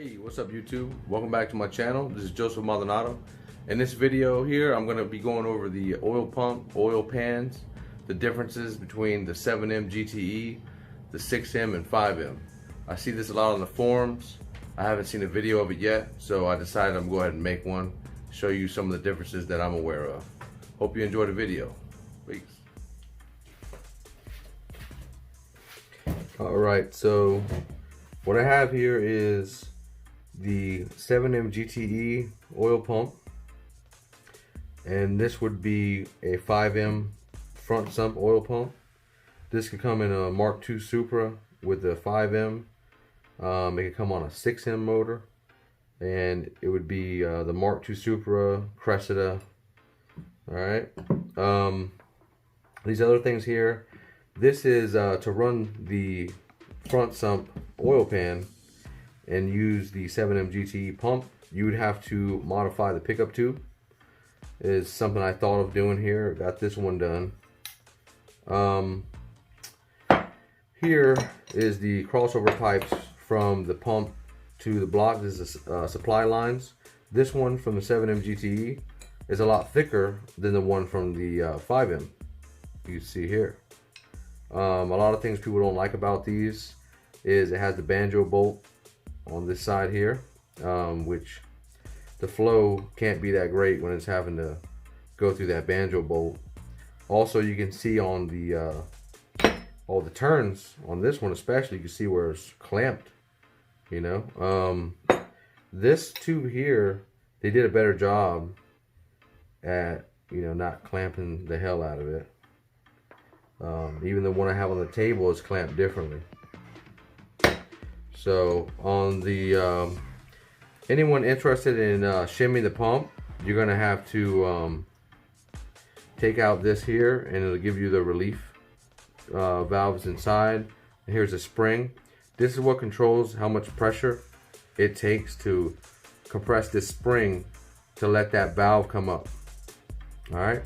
Hey, what's up YouTube? Welcome back to my channel. This is Joseph Maldonado. In this video here, I'm going to be going over the oil pump, oil pans, the differences between the 7M GTE, the 6M and 5M. I see this a lot on the forums. I haven't seen a video of it yet, so I decided I'm going to go ahead and make one, show you some of the differences that I'm aware of. Hope you enjoy the video. Peace. Alright, so what I have here is the 7M GTE oil pump, and this would be a 5M front sump oil pump. This could come in a Mk2 Supra with a 5M. It could come on a 6M motor, and it would be the Mk2 Supra Cressida. Alright, these other things here, this is to run the front sump oil pan and use the 7M GTE pump. You would have to modify the pickup tube. Is something I thought of doing here. Got this one done. Here is the crossover pipes from the pump to the block. This is the supply lines. This one from the 7M GTE is a lot thicker than the one from the 5M. You see here. A lot of things people don't like about these is it has the banjo bolt on this side here, which the flow can't be that great when it's having to go through that banjo bolt. Also, you can see on the all the turns on this one, especially, you can see where it's clamped. You know, this tube here, they did a better job at, you know, not clamping the hell out of it. Even the one I have on the table is clamped differently. So on the anyone interested in shimming the pump, you're gonna have to take out this here, and it'll give you the relief valves inside. And here's a spring. This is what controls how much pressure it takes to compress this spring to let that valve come up. All right.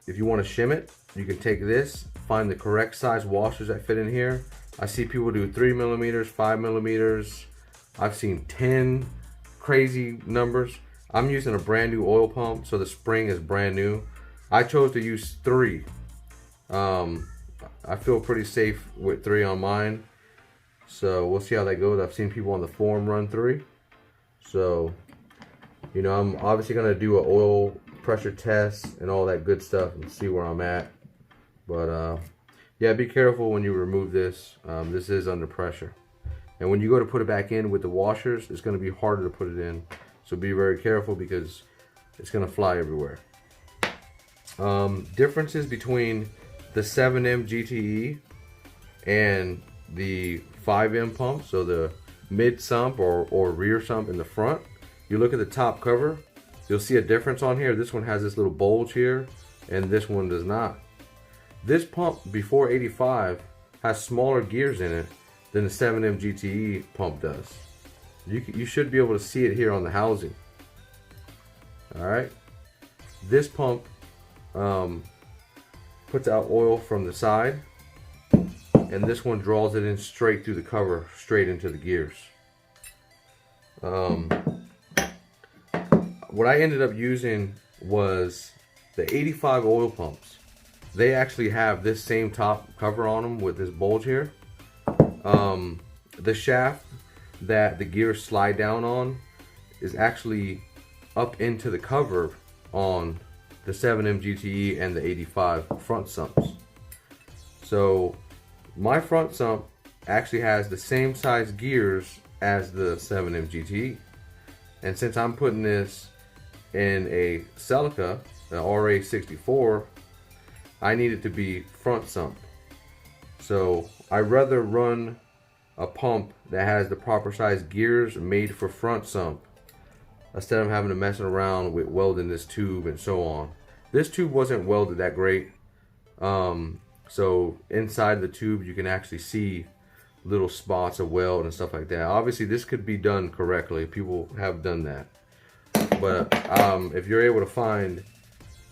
If you want to shim it, you can take this, find the correct size washers that fit in here. I see people do 3mm, 5mm. I've seen 10 crazy numbers. I'm using a brand new oil pump, so the spring is brand new. I chose to use 3. I feel pretty safe with 3 on mine. So we'll see how that goes. I've seen people on the forum run 3. So, you know, I'm obviously gonna do an oil pressure test and all that good stuff and see where I'm at. But yeah, be careful when you remove this. This is under pressure, and when you go to put it back in with the washers, it's going to be harder to put it in. So be very careful because it's going to fly everywhere. Differences between the 7M GTE and the 5M pump. So the mid sump or rear sump in the front. You look at the top cover, you'll see a difference on here. This one has this little bulge here, and this one does not. This pump before 85 has smaller gears in it than the 7M GTE pump does. You should be able to see it here on the housing. Alright. This pump puts out oil from the side, and this one draws it in straight through the cover, straight into the gears. What I ended up using was the 85 oil pumps. They actually have this same top cover on them with this bulge here. The shaft that the gears slide down on is actually up into the cover on the 7M GTE and the 85 front sumps. So my front sump actually has the same size gears as the 7M GTE. And since I'm putting this in a Celica, the RA64, I need it to be front sump. So I'd rather run a pump that has the proper size gears made for front sump instead of having to mess around with welding this tube and so on. This tube wasn't welded that great. So inside the tube you can actually see little spots of weld and stuff like that. Obviously this could be done correctly. People have done that. But if you're able to find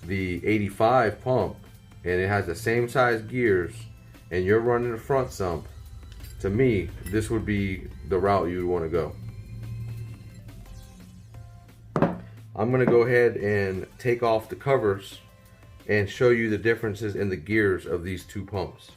the 85 pump and it has the same size gears and you're running a front sump, to me, this would be the route you would want to go. I'm gonna go ahead and take off the covers and show you the differences in the gears of these two pumps.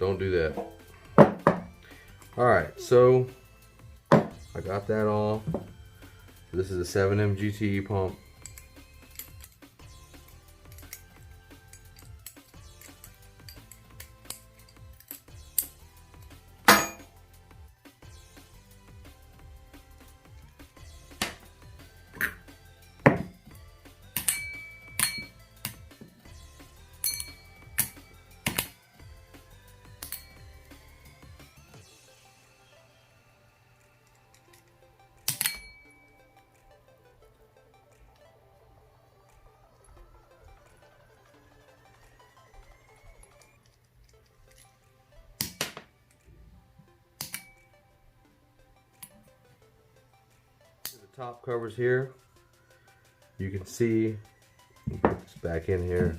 Don't do that. Alright, so I got that off. This is a 7M GTE pump. Top covers here. You can see, put this back in here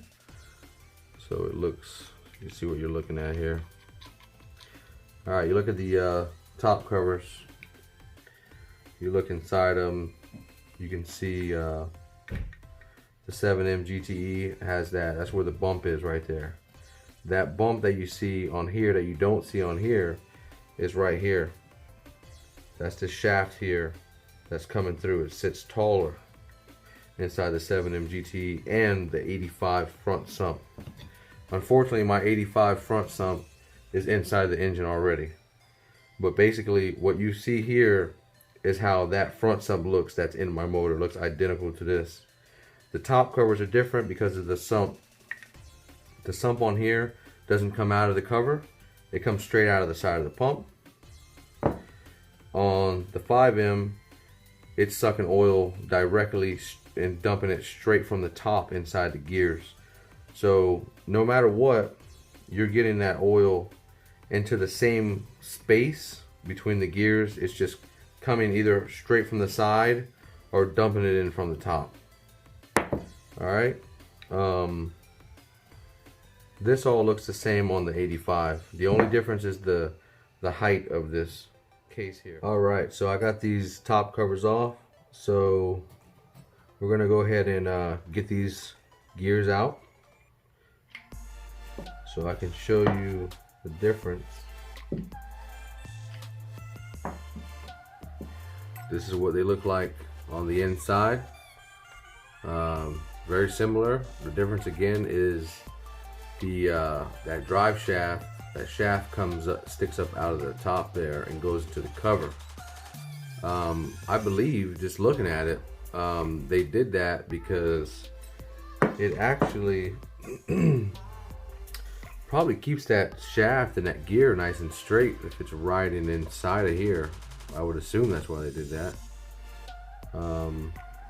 so it looks, you see what you're looking at here. All right, you look at the top covers, you look inside them, you can see the 7M GTE has that's where the bump is right there. That bump that you see on here that you don't see on here is right here. That's the shaft here that's coming through. It sits taller inside the 7M GTE and the 85 front sump. Unfortunately, my 85 front sump is inside the engine already. But basically, what you see here is how that front sump looks that's in my motor. It looks identical to this. The top covers are different because of the sump. The sump on here doesn't come out of the cover. It comes straight out of the side of the pump. On the 5M, it's sucking oil directly and dumping it straight from the top inside the gears. So no matter what, you're getting that oil into the same space between the gears. It's just coming either straight from the side or dumping it in from the top. All right. This all looks the same on the 85. The only difference is the height of this case here. All right, so I got these top covers off. So we're gonna go ahead and get these gears out so I can show you the difference. This is what they look like on the inside. Very similar. The difference again is the that drive shaft. That shaft comes up, sticks up out of the top there and goes to the cover. I believe, just looking at it, they did that because it actually probably keeps that shaft and that gear nice and straight if it's riding inside of here. I would assume that's why they did that. I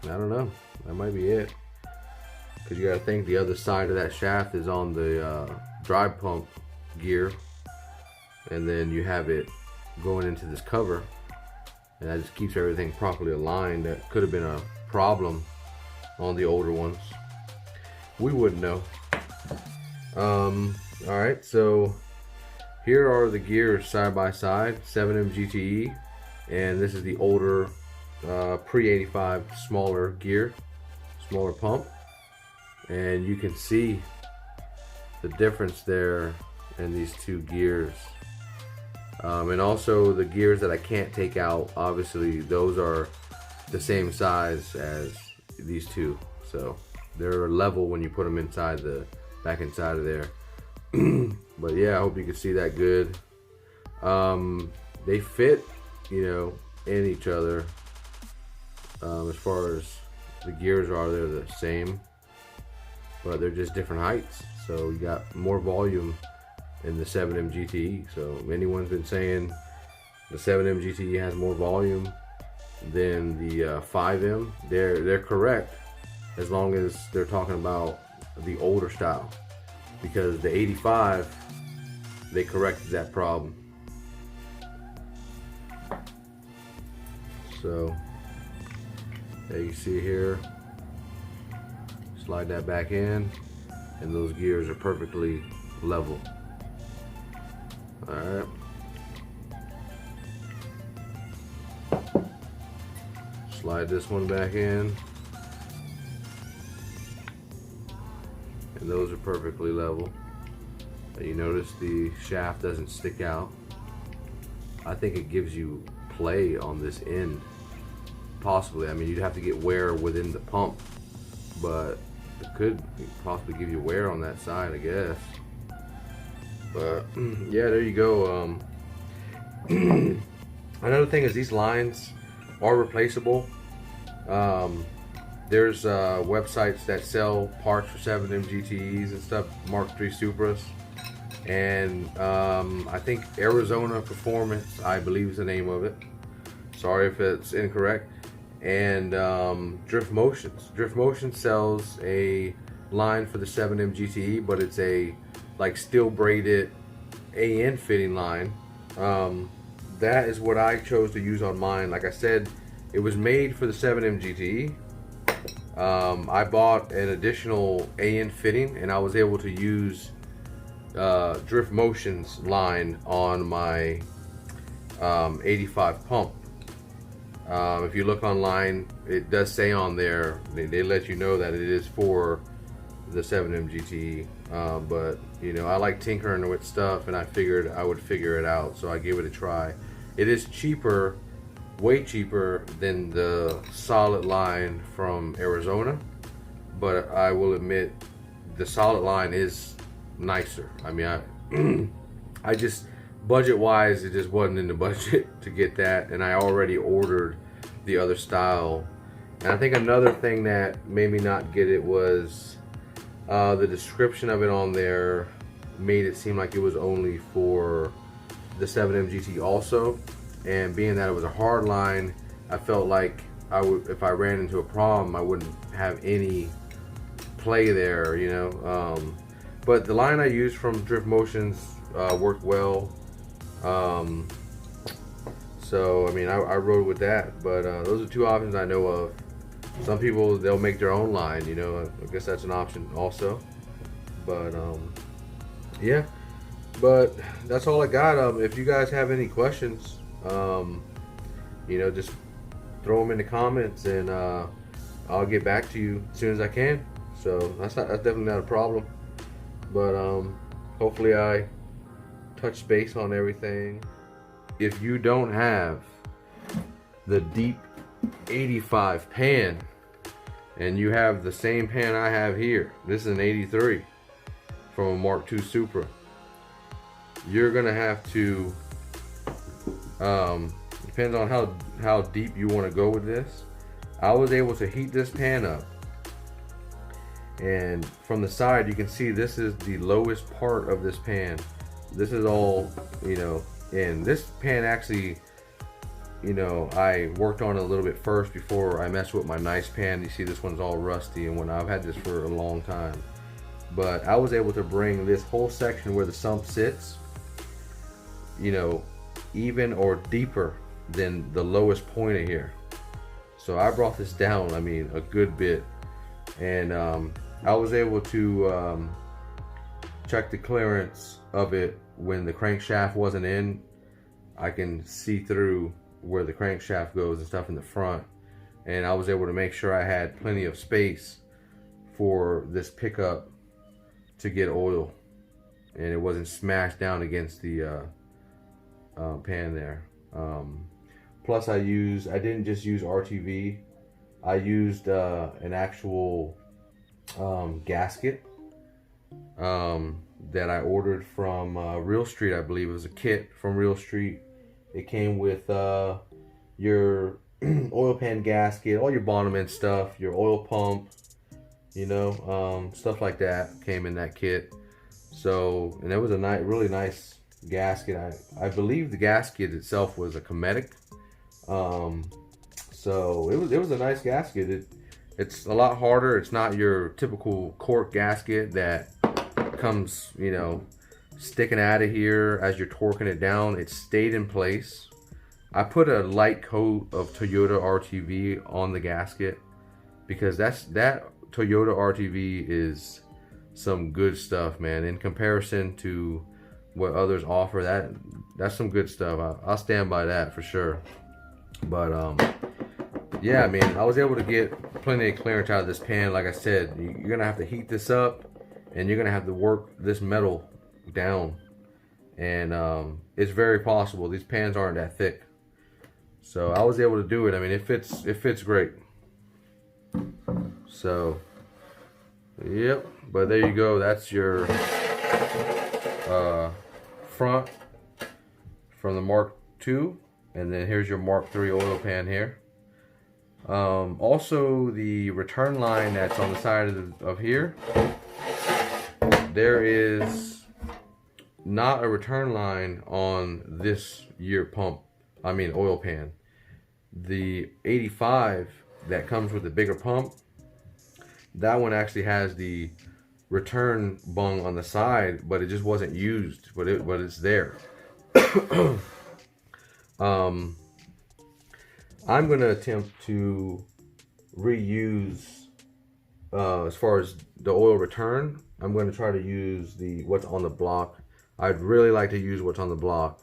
don't know. That might be it. Because you got to think the other side of that shaft is on the drive pump gear, and then you have it going into this cover, and that just keeps everything properly aligned. That could have been a problem on the older ones. We wouldn't know. Alright, so here are the gears side by side, 7M GTE, and this is the older pre-85 smaller gear, smaller pump, and you can see the difference there in these two gears. And also the gears that I can't take out, obviously those are the same size as these two, so they're level when you put them inside back inside of there. But yeah, I hope you can see that good. They fit, you know, in each other. As far as the gears are, they're the same, but they're just different heights. So you got more volume in the 7M GTE. So anyone's been saying the 7M GTE has more volume than the 5M, they're correct, as long as they're talking about the older style, because the 85, they corrected that problem. So there you see here, slide that back in, and those gears are perfectly level. All right. Slide this one back in, and those are perfectly level. And you notice the shaft doesn't stick out. I think it gives you play on this end, possibly. I mean, you'd have to get wear within the pump, but it could possibly give you wear on that side, I guess. But yeah, there you go. Another thing is these lines are replaceable. There's websites that sell parts for 7M GTEs and stuff, Mk3 Supras, and I think Arizona Performance, I believe is the name of it. Sorry if it's incorrect. And Drift Motions. Drift Motion sells a line for the 7M GTE, but it's a like steel braided AN fitting line. That is what I chose to use on mine. Like I said, it was made for the 7M GTE. I bought an additional AN fitting, and I was able to use Drift Motion's line on my 85 pump. If you look online, it does say on there, they let you know that it is for the 7M GTE. But you know, I like tinkering with stuff, and I figured I would figure it out, so I gave it a try. It is cheaper, way cheaper than the solid line from Arizona, but I will admit the solid line is nicer. I mean, I just, budget wise, it just wasn't in the budget to get that, and I already ordered the other style. And I think another thing that made me not get it was the description of it on there made it seem like it was only for the 7M GT also, and being that it was a hard line, I felt like I would, if I ran into a problem, I wouldn't have any play there, you know. But the line I used from Drift Motions worked well. So I mean, I rode with that. But those are two options I know of. Some people, they'll make their own line, you know. I guess that's an option also. But yeah, but that's all I got. If you guys have any questions, you know, just throw them in the comments, and I'll get back to you as soon as I can. So that's definitely not a problem. But hopefully I touched base on everything. If you don't have the deep 85 pan, and you have the same pan I have here, this is an 83 from a Mark II Supra, you're gonna have to, depends on how deep you want to go with this. I was able to heat this pan up, and from the side you can see this is the lowest part of this pan. This is all, you know, in this pan actually, you know, I worked on it a little bit first before I messed with my nice pan. You see this one's all rusty and whatnot. I've had this for a long time. But I was able to bring this whole section where the sump sits, you know, even or deeper than the lowest point of here. So I brought this down, I mean, a good bit. And I was able to check the clearance of it when the crankshaft wasn't in. I can see through where the crankshaft goes and stuff in the front, and I was able to make sure I had plenty of space for this pickup to get oil, and it wasn't smashed down against the pan there. Plus I didn't just use RTV, I used an actual gasket that I ordered from Real Street. I believe it was a kit from Real Street. It came with your oil pan gasket, all your bottom end stuff, your oil pump, you know, stuff like that came in that kit. So, and it was a really nice gasket. I believe the gasket itself was a Cometic. So it was a nice gasket. It's a lot harder. It's not your typical cork gasket that comes, you know, sticking out of here as you're torquing it down. It stayed in place. I put a light coat of Toyota RTV on the gasket because that Toyota RTV is some good stuff, man. In comparison to what others offer, that's some good stuff. I'll stand by that for sure. But yeah, I mean, I was able to get plenty of clearance out of this pan. Like I said, you're gonna have to heat this up, and you're gonna have to work this metal down. And it's very possible. These pans aren't that thick, so I was able to do it. I mean, it fits great. So, yep. But there you go. That's your front from the Mark II, and then here's your Mark III oil pan here. Also, the return line that's on the side of here, there is not a return line on this year pump. I mean oil pan. The 85 that comes with the bigger pump, that one actually has the return bung on the side, but it just wasn't used. But it's there. I'm going to attempt to reuse, as far as the oil return, I'm going to try to use what's on the block. I'd really like to use what's on the block.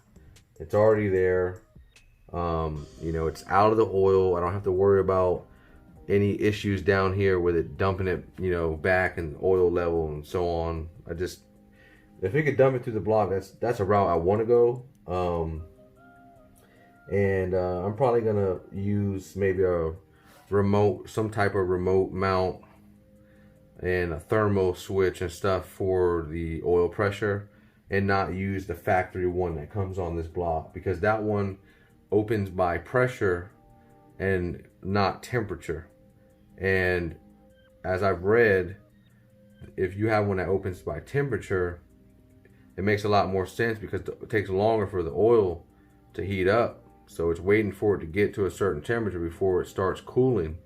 It's already there. You know, it's out of the oil. I don't have to worry about any issues down here with it dumping it, you know, back and oil level and so on. If it could dump it through the block, that's a route I want to go. I'm probably gonna use maybe some type of remote mount and a thermal switch and stuff for the oil pressure, and not use the factory one that comes on this block, because that one opens by pressure and not temperature. And as I've read, if you have one that opens by temperature, it makes a lot more sense because it takes longer for the oil to heat up. So it's waiting for it to get to a certain temperature before it starts cooling.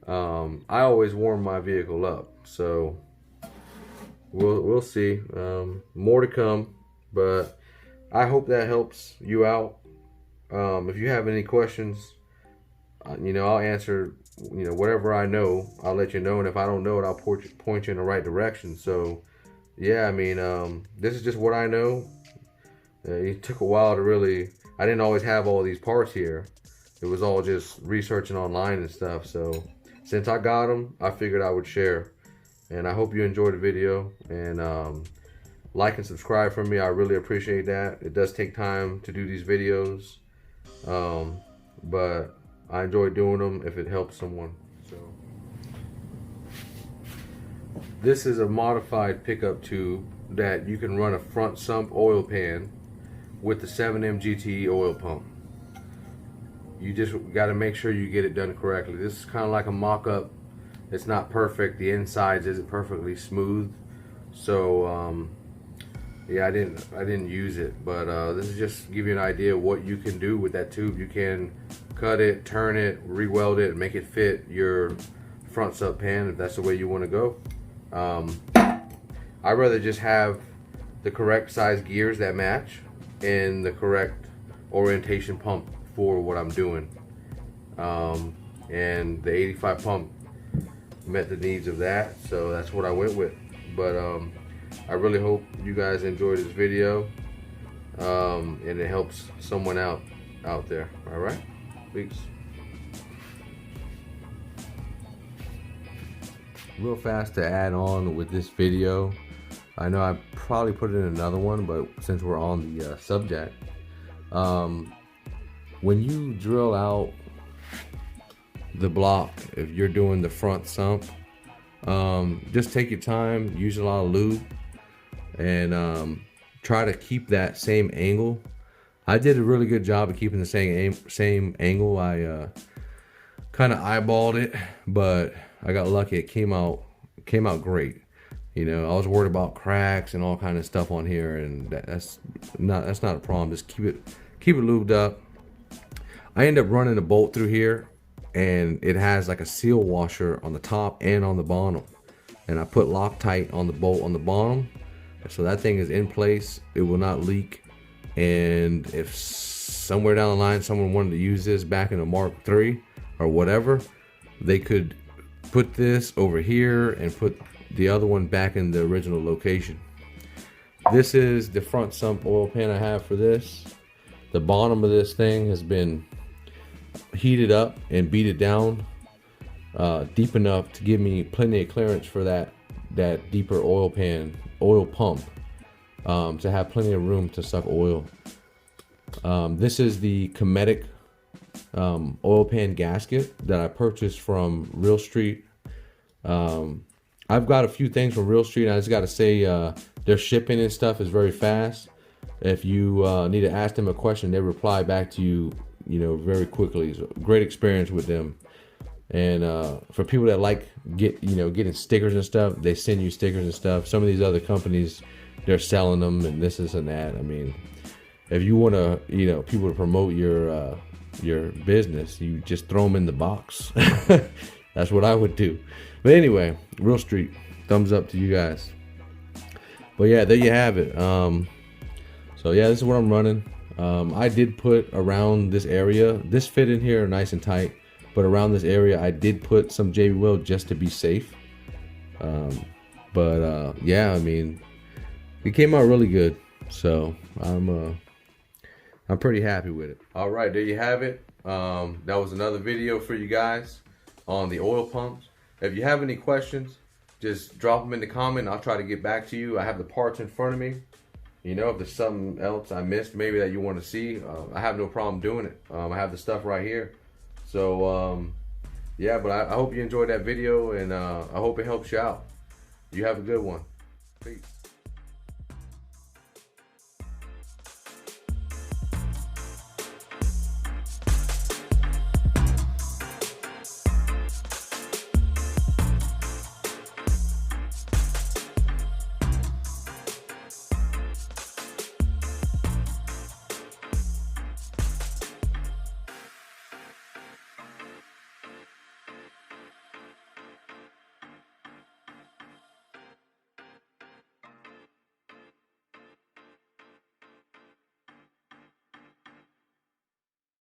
I always warm my vehicle up, so we'll see. More to come, but I hope that helps you out. If you have any questions, you know, I'll answer, you know, whatever I know, I'll let you know. And if I don't know it, I'll point you in the right direction. So yeah, I mean, this is just what I know. It took a while to really, I didn't always have all these parts here. It was all just researching online and stuff. So since I got them, I figured I would share. And I hope you enjoyed the video. And like and subscribe for me. I really appreciate that. It does take time to do these videos. But I enjoy doing them if it helps someone. So this is a modified pickup tube that you can run a front sump oil pan with the 7M GTE oil pump. You just got to make sure you get it done correctly. This is kind of like a mock-up. It's not perfect. The insides isn't perfectly smooth. So yeah, I didn't use it, but this is just to give you an idea of what you can do with that tube. You can cut it, turn it, re-weld it, and make it fit your front sump pan if that's the way you want to go. I'd rather just have the correct size gears that match and the correct orientation pump for what I'm doing. And the 85 pump met the needs of that, so that's what I went with. But I really hope you guys enjoyed this video, and it helps someone out there. All right, peace. Real fast to add on with this video, I know I probably put it in another one, but since we're on the subject, when you drill out the block, if you're doing the front sump, just take your time, use a lot of lube, and try to keep that same angle. I did a really good job of keeping the same angle. I kind of eyeballed it, but I got lucky. It came out great. You know, I was worried about cracks and all kind of stuff on here, and that's not a problem. Just keep it lubed up. I end up running a bolt through here and it has like a seal washer on the top and on the bottom. And I put Loctite on the bolt on the bottom, so that thing is in place. It will not leak. And if somewhere down the line someone wanted to use this back in a Mark III or whatever, they could put this over here and put the other one back in the original location. This is the front sump oil pan I have for this. The bottom of this thing has been heated up and beat down deep enough to give me plenty of clearance for that deeper oil pump, to have plenty of room to suck oil. This is the Cometic oil pan gasket that I purchased from Real Street. I've got a few things from Real Street, and I just got to say their shipping and stuff is very fast. If you need to ask them a question, they reply back to you, very quickly. So great experience with them. And for people that like getting stickers and stuff, they send you stickers and stuff. Some of these other companies, they're selling them and this and that. I mean, if you want to, people to promote your business, you just throw them in the box. That's what I would do. But anyway, Real Street, thumbs up to you guys. But yeah, there you have it. So yeah, this is what I'm running. I did put around this area, this fit in here nice and tight, but around this area I did put some JB Weld just to be safe. Yeah, I mean, it came out really good, so I'm pretty happy with it. All right, there you have it. That was another video for you guys on the oil pumps. If you have any questions, just drop them in the comment. I'll try to get back to you. I have the parts in front of me. If there's something else I missed maybe that you want to see, I have no problem doing it. I have the stuff right here. So yeah, but I hope you enjoyed that video, and I hope it helps you out. You have a good one. Peace.